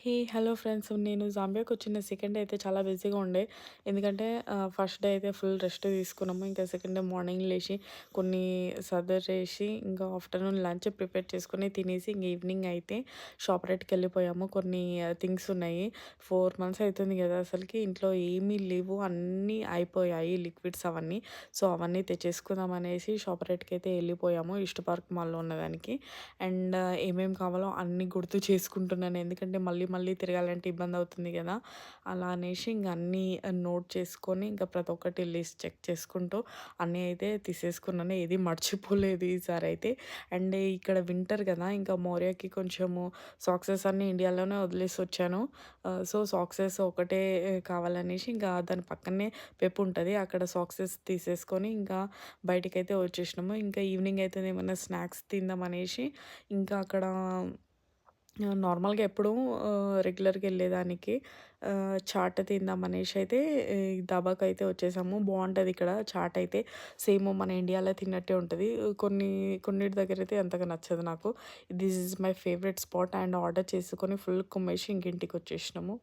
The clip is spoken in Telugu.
Hello friends. నేను జాంబియాకొచ్చిన సెకండ్ డే అయితే చాలా బిజీగా ఉండే. ఎందుకంటే ఫస్ట్ డే అయితే ఫుల్ రెస్ట్ తీసుకున్నాము. ఇంకా సెకండ్ డే మార్నింగ్ లేచి కొన్ని సర్దేసి ఇంకా ఆఫ్టర్‌నూన్ లంచ్ ప్రిపేర్ చేసుకొని తినేసి ఇంక ఈవినింగ్ అయితే షాప్ రైట్‌కెళ్ళిపోయాము. కొన్ని థింగ్స్ ఉన్నాయి. 4 మంత్స్ అయితుంది కదా! అసలకి ఇంట్లో ఏమీ లేవు. అన్నీ అయిపోయాయి లిక్విడ్స్ అవన్నీ. సో, అవన్నీ తెచ్చేసుకుందాం అనేసి షాప్ రైట్‌కైతే ఎళ్ళిపోయాము. ఇష్ట పార్క్ మాల్‌లో ఉన్నదానికి. అండ్ ఏమేమి కావాలో అన్నీ గుర్తు చేసుకుంటున్నాను. ఎందుకంటే మళ్ళీ మళ్ళీ తిరగాలంటే ఇబ్బందవుతుంది గదా! అలా అనేసి ఇంక అన్నీ నోట్ చేసుకొని ఇంకా ప్రతి ఒక్కటి లిస్ట్ చెక్ చేసుకుంటూ అన్నీ అయితే తీసేసుకున్నాను. ఏది మర్చిపోలేదు ఈసారయితే. అండ్ ఇక్కడ వింటర్ గదా! ఇంకా మౌర్యకి కొంచెము సాక్సెస్ అన్నీ ఇండియాలోనే వదిలేసొచ్చాను. సో, సాక్సెస్ ఒకటే కావాలనేసి ఇంకా దాని పక్కనే ఉంటది. అక్కడ సాక్సెస్ తీసేసుకొని ఇంకా బయటికైతే వచ్చేసినాము. ఇంకా ఈవినింగ్ అయితేనే ఏమన్నా స్నాక్స్ తిందామనేసి ఇంకా అక్కడ నార్మల్‌గా ఎప్పుడూ రెగ్యులర్‌గా ఎళ్ళేదానికి చాట్ తిందామనేసి అయితే ఈ దాబాకైతే వచ్చేసాము. బావుంటది ఇక్కడ చాట్ అయితే. సేమ్ మన ఇండియాలో తిన్నట్టే ఉంటది. కొన్నిటి దగ్గరైతే అంతగా నచ్చదు నాకు. This is my favourite spot and order చేసుకొని ఫుల్ కుమ్మేసి ఇంక ఇంటికొచ్చేసినాము.